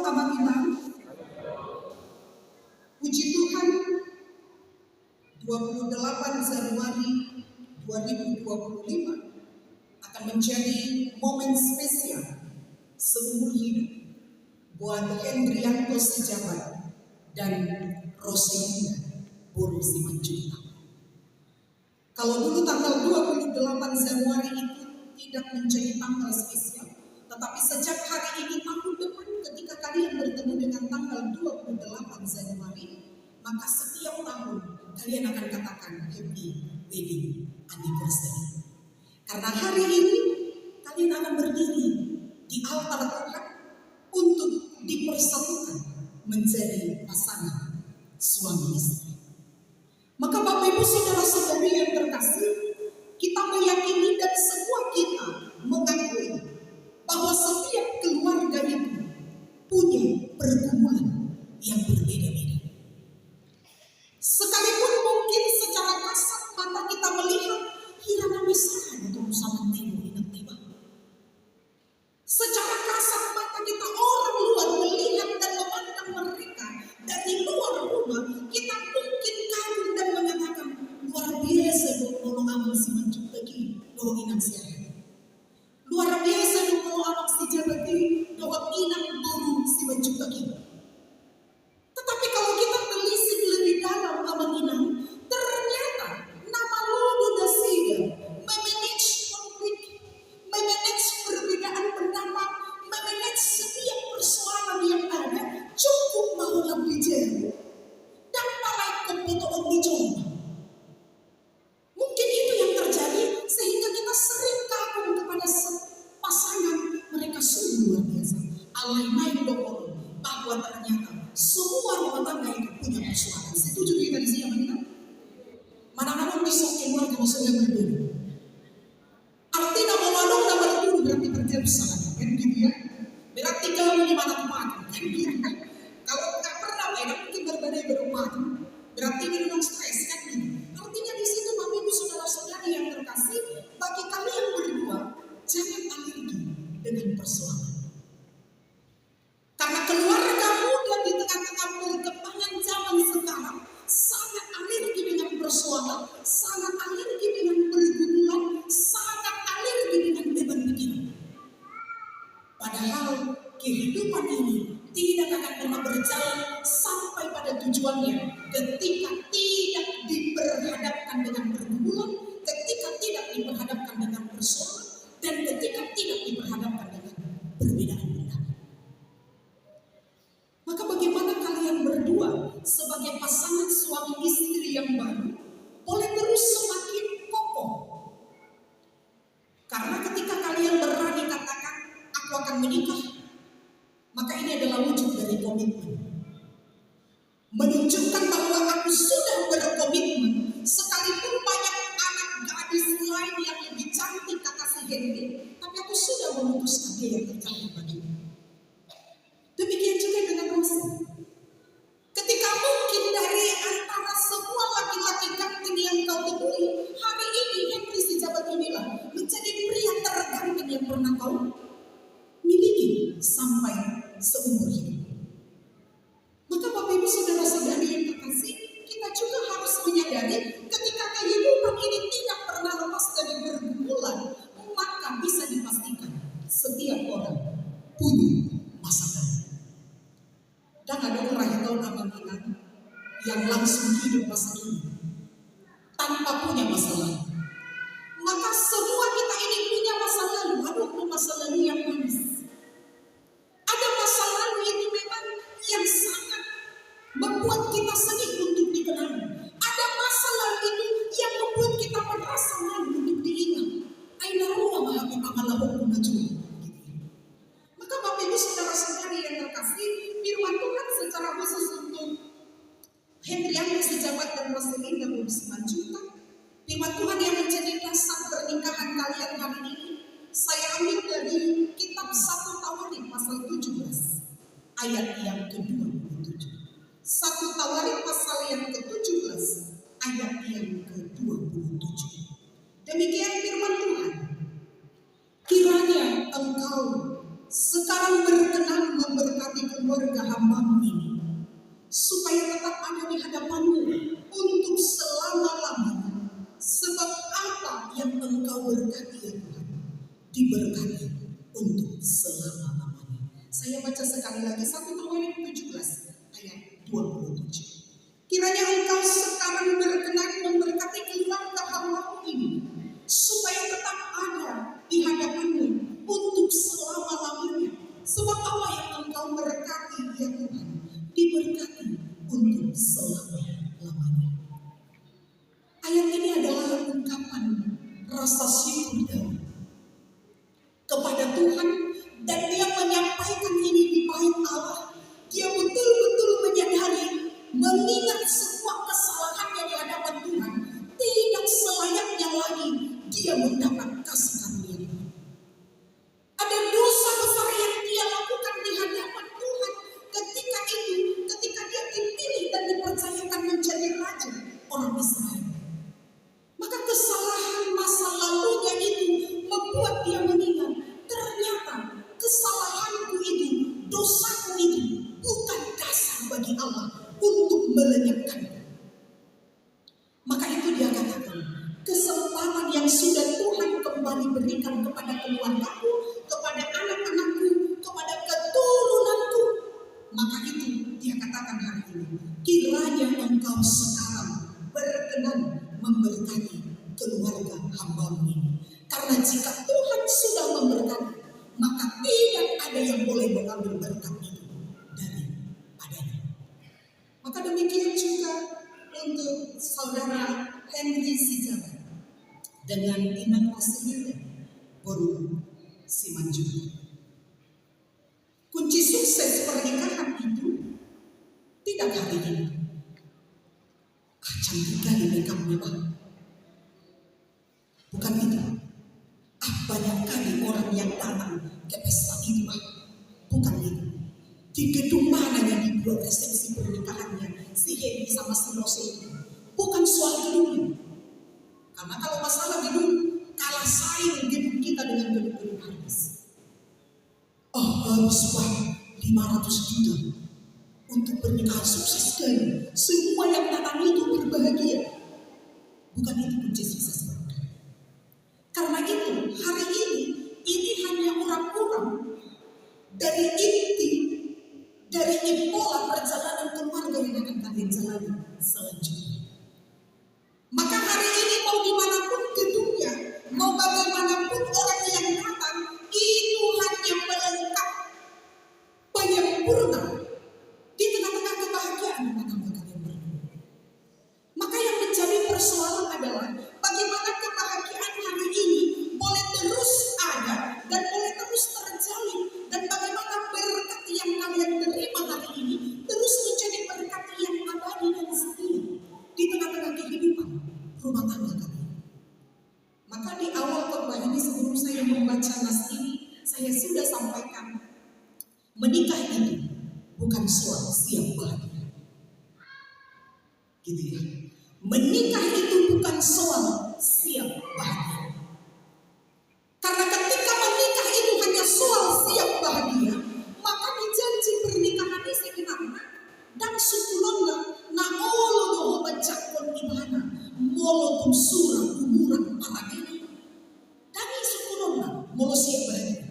Abang Imam. Puji Tuhan, 28 Januari 2025 akan menjadi momen spesial seumur hidup buat Hendrianto Sijabat dan Roselinda Boru Simanjuntak. Kalau dulu tanggal 28 Januari itu tidak menjadi tanggal spesial, tetapi sejak hari ini tahun depan ketika kalian bertemu dengan tanggal 28 Januari, maka setiap tahun kalian akan katakan happy wedding anniversary. Karena hari ini kalian akan berdiri di altar Tuhan untuk dipersatukan menjadi pasangan suami istri. Maka Bapak Ibu Saudara-saudari yang terkasih, kita meyakini dan semua kita mengakui bahwa setiap keluarga itu punya pergumulan yang berbeda-beda. Sekalipun mungkin secara kasat mata kita melihat hirana mesra itu sama timur ingat tiba. Secara kasat mata kita orang luar melihat dan memandang mereka dari luar rumah, kita mungkin kagum dan mengatakan luar biasa dong amal si Manjuntak dong inang siapa. Luar biasa dong amal si Jabati dong inang Boru Simanjuntak. Tetapi kalau kita telisik lebih dalam amal inang, ternyata nama Lodo Dasiga memanage konflik, memanage perbedaan pendapat, memanage setiap persoalan yang ada cukup mau lebih jauh dan malah kebutuhan dicoba. Mungkin itu yang terjadi sehingga kita sering kagum kepada pasangan mereka sungguh luar biasa. Alai main dong bahwa ternyata semua rumah tangga itu punya persoalan. Setuju kita di sini mana? Mana-mana bisa keluar ke masalah yang berbeda. Artinya menolong dan berturu berarti berkerusakan, kan gitu ya? Berarti kalau di mana tempat, kan gitu. Kalau nggak pernah, mungkin berbeda berumah, berarti memang stres kan gitu. Artinya di situ Bapak Ibu Saudara-saudari yang terkasih, bagi kalian berdua jangan alergi dengan persoalan. Karena keluarga muda di tengah-tengah perkembangan zaman sekarang sangat alergi dengan persoalan, sangat alergi dengan pergumulan, sangat alergi dengan beban pikiran. Padahal kehidupan ini tidak akan pernah berjalan sampai pada tujuannya ketika tidak diperhadapkan dengan pergumulan, ketika tidak diperhadapkan dengan persoalan, dan ketika tidak diperhadapkan dengan perbedaan pendapat. Maka bagaimana kalian berdua sebagai pasangan suami istri yang baru boleh terus semakin kokoh? Karena ketika kalian berani katakan aku akan menikah, maka ini adalah wujud dari komitmen. Menunjukkan bahwa aku sudah berkomitmen, sekalipun banyak anak gadis lain yang lebih cantik kata si Henry, tapi aku sudah memutuskan dia yang tercantik bagiku. Demikian juga dengan Rosa. Ketika mungkin dari antara semua laki-laki ganteng yang kau temui, hari ini Henry Sijabat inilah menjadi pria terganteng yang pernah kau miliki sampai seumur hidup. Maka Bapak Ibu Saudara-saudari yang terkasih, kita juga harus menyadari ketika kehidupan ini tidak pernah lepas dari pergumulan, maka bisa dipastikan setiap orang punya masalah. Dan ada orang yang tahu nama kita yang langsung hidup masa ini tanpa punya masalah. Maka semua kita ini punya masa lalu, ada masa lalu yang manis. Ada masa lalu itu memang yang sangat membuat kita sedih untuk dikenal. Ada masa lalu itu yang membuat kita merasa malu untuk diingat. Aina ruang amalahu kunajul. Maka Bapak Ibu Saudara-saudari yang terkasih, firman Tuhan secara khusus untuk Hendrianto Sijabat dan Roselinda Boru Simanjuntak, firman Tuhan yang menjadi dasar pernikahan kalian hari ini, saya ambil dari kitab 1 Tawarik pasal 17 ayat yang ke-27. 1 Tawarik pasal yang ke-17 ayat yang ke-27. Demikian firman Tuhan. Kiranya engkau sekarang berkenan memberkati keluarga Saya baca sekali lagi 1 Tawarik 17 ayat 27. Kiranya engkau sekarang berkenan memberkati keluarga hamba ini, supaya tetap ada di hadapanmu untuk selama-lamanya. Sebab apa yang engkau berkati ya Tuhan, diberkati untuk selama-lamanya. Ayat ini adalah ungkapan rasa syukur Daud kepada Tuhan, dan dia menyampaikan ini di bait Allah. Dia betul-betul menyadari, mengingat semua kesalahannya di hadapan Tuhan, tidak selayaknya lagi dia mendapat kasih karunia Tuhan. Ada dosa besar yang dia lakukan di hadapan Tuhan ketika dia dipilih dan dipercayakan menjadi raja orang Israel. Maka kesalahan masa lalunya itu membuat dia mengingat, ternyata kesalahanku itu, dosaku itu bukan dasar bagi Allah untuk melenyapkanku. Maka itu dia katakan, kesempatan yang sudah Tuhan kembali berikan kepada keluargaku, kepada anak-anakku, kepada keturunanku. Maka itu dia katakan hari ini, kiranya engkau sekarang berkenan memberkati keluarga hamba-Mu ini. Karena jika Tuhan sudah memberkati, maka tidak ada yang boleh mengambil berkat itu daripadanya. Maka demikian juga untuk saudara Henry Sijabat dengan Inang Rasulullah Boru Simanjuntak. Kunci sukses pernikahan itu tidak hari ini. Cantik kali makeupnya Pak. Bukan itu. Banyak kali orang yang datang ke pesta itu Pak. Bukan itu. Di gedung mana yang dibuat resepsi pernikahannya si Henry sama si Rose itu. Bukan soal gedungnya. Karena kalau masalah gedung, kalah saing gedung kita dengan gedung-gedung artis. Harus Pak 500 juta untuk pernikahan sukses sekali. Semua yang datang itu berbahagia. Bukan itu kunci sukses. Karena itu hari ini hanya orang-orang dari inti, dari impola perjalanan keluarga yang akan kalian jalani selanjutnya. Maka hari ini mau dimanapun gedungnya, mau bagaimanapun orang yang datang, itu hanya melengkap penyempurna di tengah-tengah kebahagiaan rumah tangga kalian berdua. Maka yang menjadi persoalan adalah bagaimana kebahagiaan hari ini boleh terus ada dan boleh terus terjalin, dan bagaimana berkat yang kalian terima hari ini terus menjadi berkat yang abadi dan setia di tengah-tengah kehidupan rumah tangga kalian. Maka di awal khotbah ini sebelum saya membaca nas ini, saya sudah sampaikan, menikah itu bukan soal siap bahagia. Gitu ya. Menikah itu bukan soal siap bahagia. Karena ketika menikah itu hanya soal siap bahagia, maka di janji pernikahan ini sebenarnya dan sukulonga na olo doho bacakon imana molo tumsura kuburan para ini. Dan sukulonga molo siap bahagia.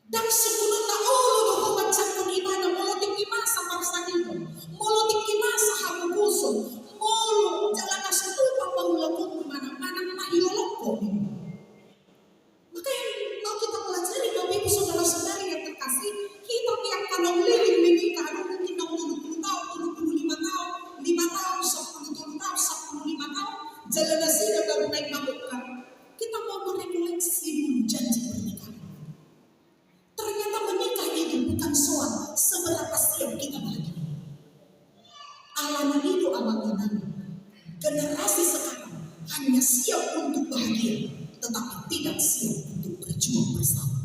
Dan sukulonga olo doho bacakon imana molo tinggi masa marsanido, molo tinggi masa hamuguso, molo jalan asetupa pangulakon mana mahiloloko. Maka yang mau kita pelajari Bapak Ibu saudara-saudari yang terkasih, kita yang kalau liling menikah mungkin 60 tahun, 25 tahun, 5 tahun, 10 tahun, 15 tahun, jalan sudah baru naik mabukan. Kita mau merefleksi dulu janji pernikahan. Ternyata menikah itu bukan soal seberapa siap kita bahagia. Alaman itu amanan. Generasi sekarang hanya siap untuk bahagia, tetapi tidak siap untuk berjuang bersama.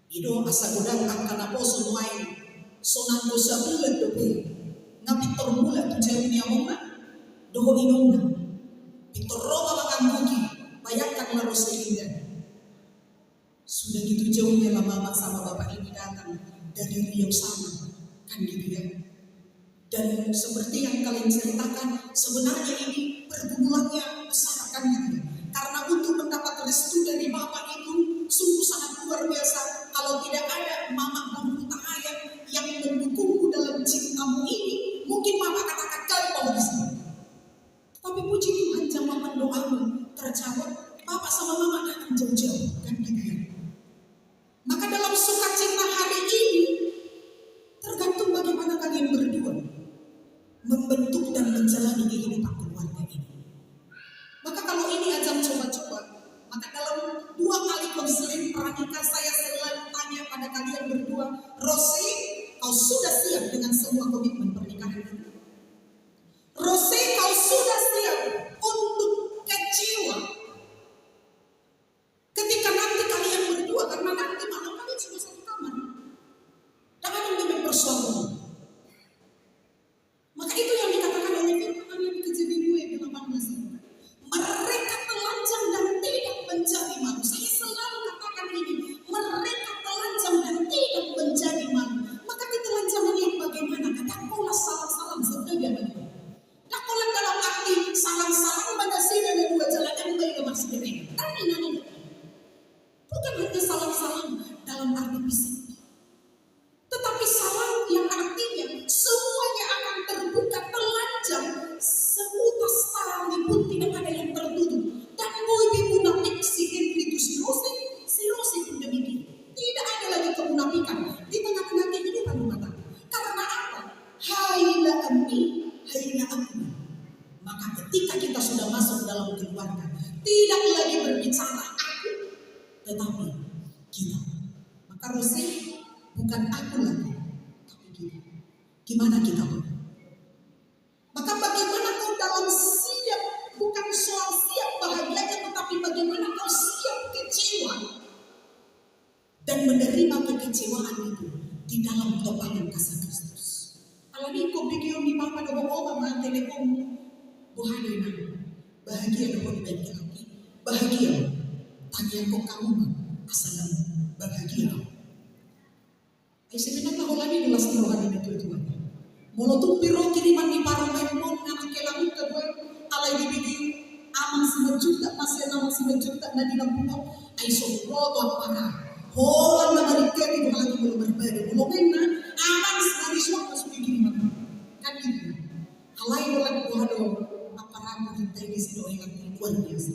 Ido asa gudang angkana poso main sonang dosa bulan dobe ngapi termula tujuan niamona doho inona pitoroma makambuki bayangkan larus sehingga sudah gitu jauhnya lama sama bapak ini datang dari Riau sana, kan gitu ya. Dan seperti yang kalian ceritakan, sebenarnya ini pergumulannya besar, kan gitu ya. Karena untuk mendapat restu dari bapak itu sungguh sangat luar biasa. Kalau tidak berdua, Rose, kau sudah siap dengan semua komitmen pernikahan ini? Rose, kau sudah siap untuk kecewa ketika nanti kalian berdua, karena nanti malam kalian sudah satu kamar dan ada yang bersuara. Maka itu yang dikatakan oleh firman yang di Kejadian 2:18. Mereka telanjang dan tidak menjadi malu. Saya selalu katakan ini, mereka telanjang dan tidak menjadi malu. Maka ketelanjangan yang bagaimana? Katakanlah salam-salam sebenarnya bagaimana? Katakanlah dalam arti salam-salam pada sini dan dua jalan yang baik ke maksud mereka. Nani. Bukan hanya salam-salam dalam arti fisik, tetapi salam yang artinya semuanya akan terbuka, telanjang, seutas tali pun tidak ada yang tertutup. Dan boy munafik si Henry itu si Rose pun demikian. Tidak ada lagi kemunafikan di tengah-tengah kehidupan rumah tangga. Karena apa? Haila amni, haila aku. Maka ketika kita sudah masuk dalam keluarga, tidak lagi berbicara aku, tetapi kita. Maka Rose, bukan aku lagi, tapi kita. Gimana kita? Maka bagaimana kau dalam siap, bukan soal siap bahagianya, tetapi bagaimana kau siap kecewa dan menerima kekecewaan itu di dalam topangan kasih Kristus. Alami ko bigyan ni mama na bawa mama telepon buhay na bahagia na ko di lagi. Bahagia. Tanya ko kamu asalan bahagia. Ay sebenarnya ulami dulas rohani na tujuan. Molotong piro kiriman ni parang memon nga nakilamit ka doon alay dibigay amang simajuta masya namang simajuta na dinampuno ay soproto at para holang na marikay di lagi mo berbeda mulungin na amang sariswak na suwi kiriman kan gitu alay wala ko hado aparamo hintay di sino ay luar biasa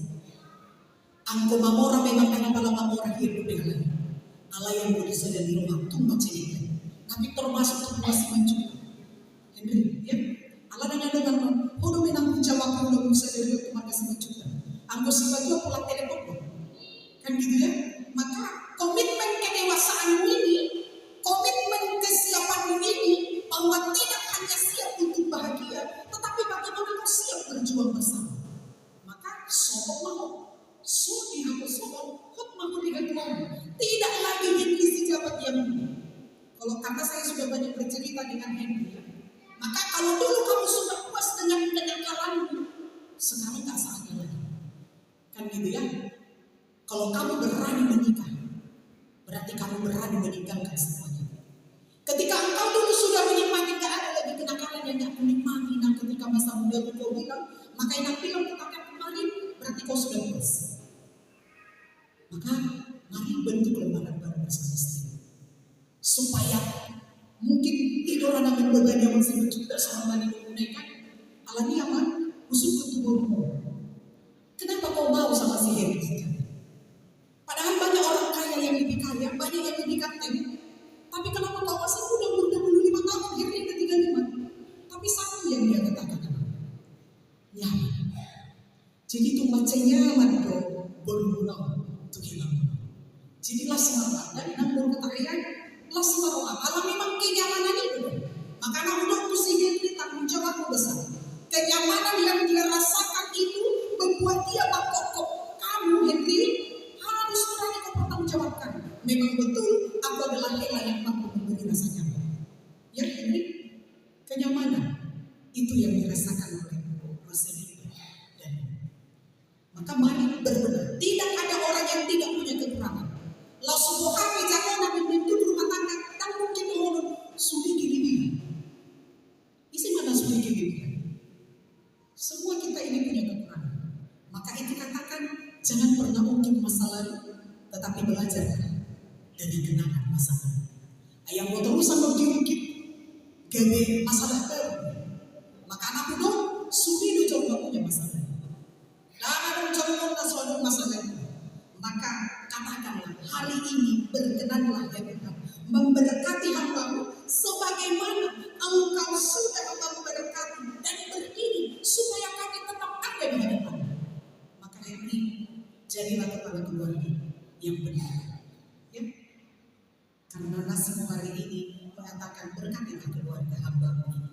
ang kumamora memang kaya pala mamora hidup dengan alay yang boleh saja di rumah tumbat cerita tapi termasuk semua simajuta ya, Allah dan dengan hodo menang jawab ulo bisa dari terima kasih juga. Anggo sibatu pulang telepon kan gitu ya. Maka komitmen kedewasaanmu ini, komitmen kesiapanmu ini, bahwa tidak hanya siap untuk bahagia, tetapi bagaimana kau siap berjuang bersama. Maka sobok mau, sudi aku sobok, hot mau digantung. Tidak lagi Henry si jabat yang kalau karena saya sudah banyak bercerita dengan Henry. Maka kalau dulu kamu sudah puas dengan kenakalanmu, sekarang tak saatnya lagi. Kan gitu ya. Kalau kamu berani menikah, berarti kamu berani meninggalkan semuanya. Ketika engkau dulu sudah menikmati, gak ada lagi kenakalan yang gak menikmati. Nah ketika masa muda kau bilang, maka yang bilang katakan kemarin, berarti kau sudah puas. Maka mari bentuk lembaran baru bersama istri. Supaya mungkin tidur anak beban yang masih mencukup sama tadi menunaikan alami aman usul tubuhmu. Kenapa kau mau sama si Henry? Padahal banyak orang kaya yang lebih kaya, banyak yang lebih ganteng. Tapi kenapa kau masih muda 25 tahun Henry ke 35? Tapi satu yang dia katakan nyaman. Jadi itu macam nyaman dong, boleh tuh hilang. Jadilah semangat dan namun kekayaan Lasmaroa, kalau memang kenyamanan itu, maka anak muda itu sendiri tanggung jawab besar. Kenyamanan yang dia rasakan itu membuat dia bakokok. Kamu Henry harus berani kau bertanggung jawabkan. Memang betul aku adalah Lela yang mampu memberi rasa nyaman. Ya Henry, kenyamanan itu yang dirasakan oleh Rosemary dan maka mari berbenah. Tidak ada orang yang tidak punya kekurangan. Lau sebuah kami jangan nabi bentuk rumah tangga dan mungkin orang sudi gini. Isi mana sudi gini? Semua kita ini punya kekurangan. Maka itu katakan jangan pernah mungkin masa lalu, tetapi belajar dari kenangan masa lalu. Ayam botol sama diungkit, gawe masalah baru. Maka anak muda sudi lu coba punya masalah. Dan ada coba suatu masalah. Maka katakanlah hari ini berkenanlah ya Tuhan memberkati hambamu sebagaimana engkau sudah memberkati dan berdiri supaya kami tetap ada di hadapan. Maka Henry jadilah kepala keluarga yang benar ya. Karena nasi pesanku hari ini mengatakan berkatilah keluarga hamba-Mu ini.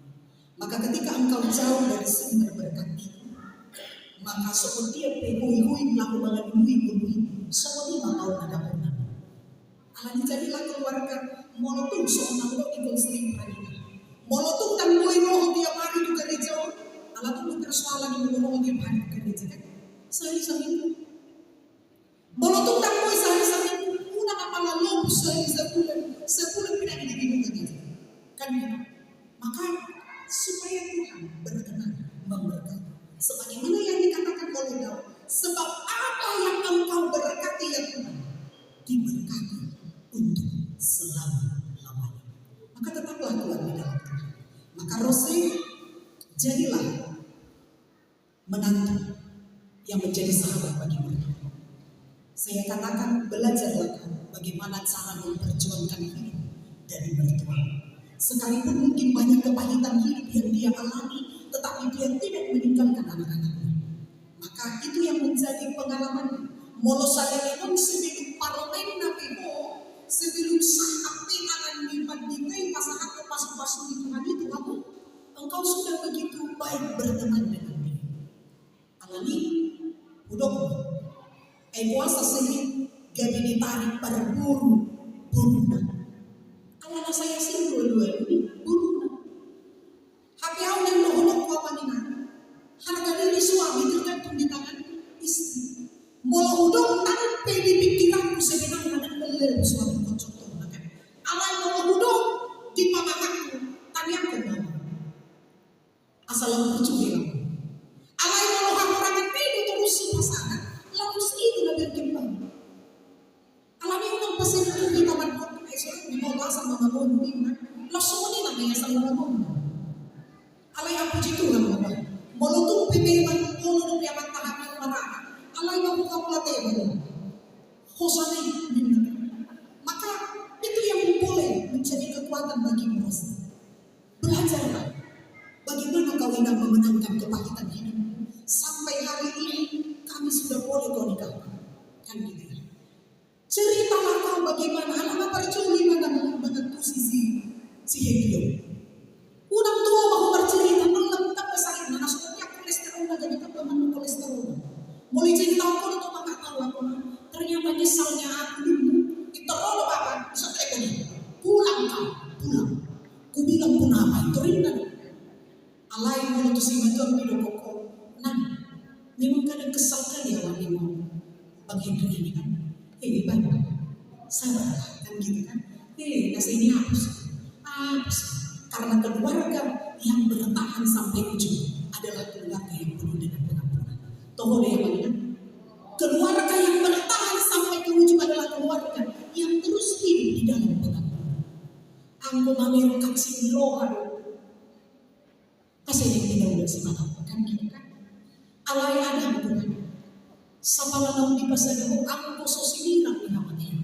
Maka ketika engkau jauh dari sumber berkat itu, maka seperti dia hui-hui melakukan hui-hui, seperti mau ada pernah. Alani jadilah keluarga molotung seorang lo ikut sering pradina. Molotung dan gue roh tiap hari ke gereja. Alat itu persoalan yang roh tiap hari ke gereja kan. Sehari-hari molotung dan gue sehari-hari una kepala lo sebulan pindah di diri gereja. Kan gitu. Maka supaya Tuhan berkenan memberkati. Sebagaimana yang dikatakan oleh Daud, sebab apa yang engkau berkati ya Tuhan, diberkati untuk selama-lamanya. Maka tetaplah Tuhan di dalam Tuhan. Maka Rose jadilah menantu yang menjadi sahabat bagi mereka. Saya katakan belajarlah bagaimana cara memperjuangkan hidup dari mertua. Sekalipun mungkin banyak kepahitan hidup yang dia alami, tetapi dia tidak meninggalkan anak-anaknya. Maka itu yang menjadi pengalaman. Molo sadaripun sebelum parlemen nabiho, sebelum sahabat akan dibandikai pasangan pas-pasu di Tuhan itu, engkau sudah begitu baik berteman dengan dia. Alami, udah kuasa sendiri gabi ditarik pada buru. Kalau saya sih dua-dua ini buru. Happy hour yang dohonok kawanina. Harga diri suami tergantung di tangan istri. Molo hudong tanpa di pikiranku sebenarnya dan meleleh suami kocok kan. Alai molo hudong di pamanganku tanyang ke mama. Asal percuma. Alai molo hakurangan pedo terus si pasangan lalu itu na berkembang. Alami unang pasir itu di taman kota esok di bawah sama mamon ini. Langsung ini namanya sama mamon. Alay aku jitu lang mo. Molotong pipiman ulo ng piyaman tahan ng marana. Alay ako kapulate mo. Hosanay. Maka itu yang boleh menjadi kekuatan bagi merasa. Belajarlah bagaimana kau hendak memenangkan kepahitan hidup. Sampai hari ini kami sudah boleh kau nikahkan. Kan gitu ya. Ceritalah kau bagaimana anak percuma dengan posisi si Hegio. Udang tua mau bercerita tentang sakit nasionalnya kolesterol jadi teman kolesterol. Mulai cerita aku itu nggak tahu aku. Ternyata nyesalnya aku dulu. Itu rodo bapak bisa telepon. Pulang kau, pulang. Ku bilang pun apa itu ringan. Alai mulut si macam itu koko. Nah, memang kadang kesal kali awak ni mau bagi ini kan. Bapak, sabar kan gitu kan. Nasi ini hapus. Karena keluarga yang bertahan sampai ujung adalah keluarga yang penuh dengan pengampunan. Toh yang mana? Keluarga yang bertahan sampai ke ujung adalah keluarga yang terus hidup di dalam pengampunan. Anggo mamerukan si lohan. Kasih yang tidak udah semangat kan gitu kan? Alai ada Tuhan. Sama lanang di pasadamu anggo sosiminang namanya.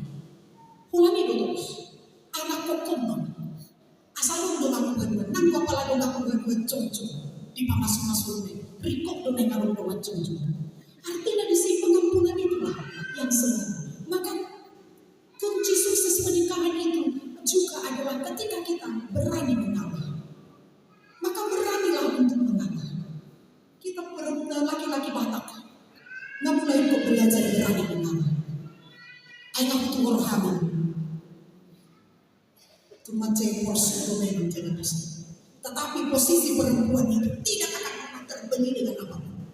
Hulani terus. Anak kokong asal dong aku gadua, nang kepala dong aku gadua cocok di pamas-pamas ini, rikok dong yang aku gadua cocok. Artinya di sini pengampunan itulah yang semua. Maka kunci sukses pernikahan itu juga adalah ketika kita berani mengalah. Maka beranilah untuk mengalah. Kita laki-laki Batak, nggak mulai kok belajar berani mengalah. Ayo tuh orhaman. Cuma porsi domain menjadi posisi. Tetapi posisi perempuan itu tidak akan pernah terbeli dengan apapun.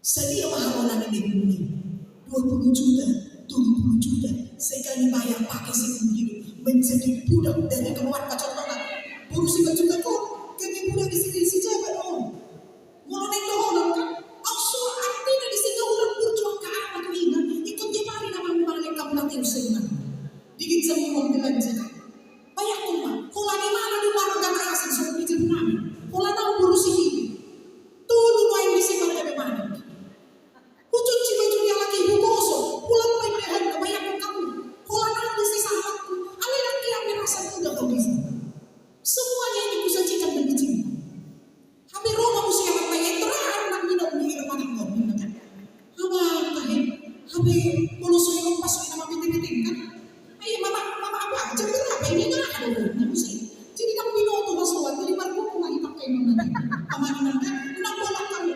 Sedia mahalan ini bumi 20 juta, 70 juta sekali bayar pakai seumur hidup menjadi budak dari keluarga contohnya. Berusia juta kok, kami budak di sini si jabat dong. Mulai doang kan? Aku artinya di sini ulang berjuang ke anak ini. Ikut dia mari nama balik kamu nanti usaha. Dikit semua belanja. Banyak rumah, kalau di mana di warga asing sudah bikin kami, kalau tahu berusia ini, tulu main di sini ada mana? Cuci baju yang lagi ibu gosok, pulang main leher kebanyak kamu, kalau tahu di sini sahabatku, alih lagi yang merasa muda kau bisa. Semuanya ini bisa cikan dan dicinta. Habis rumah usia apa yang terakhir nak minum minum mana kau minum kan? Habis kalau sudah lepas sudah nama penting kan? Ayo mama apa? Jangan apa ini nak? ada orang sih. Jadi kami pinoto masukan, jadi baru ko maipakai mo na. Kamanin na, unang bolak kamu.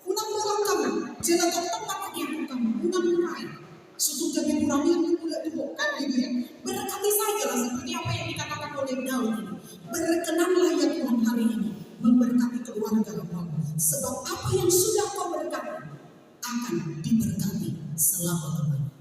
Unang bolak kamu. Jela dokter papagyan ko kamu. Unang mulai. Sudah jadi kurangnya tidak dibuka gitu ya. Berkati sajalah seperti apa yang dikatakan oleh Daud ini. Berkenanlah ya Tuhan hari ini memberkati keluarga kamu. Sebab apa yang sudah kau berkati akan diberkati selama-lamanya.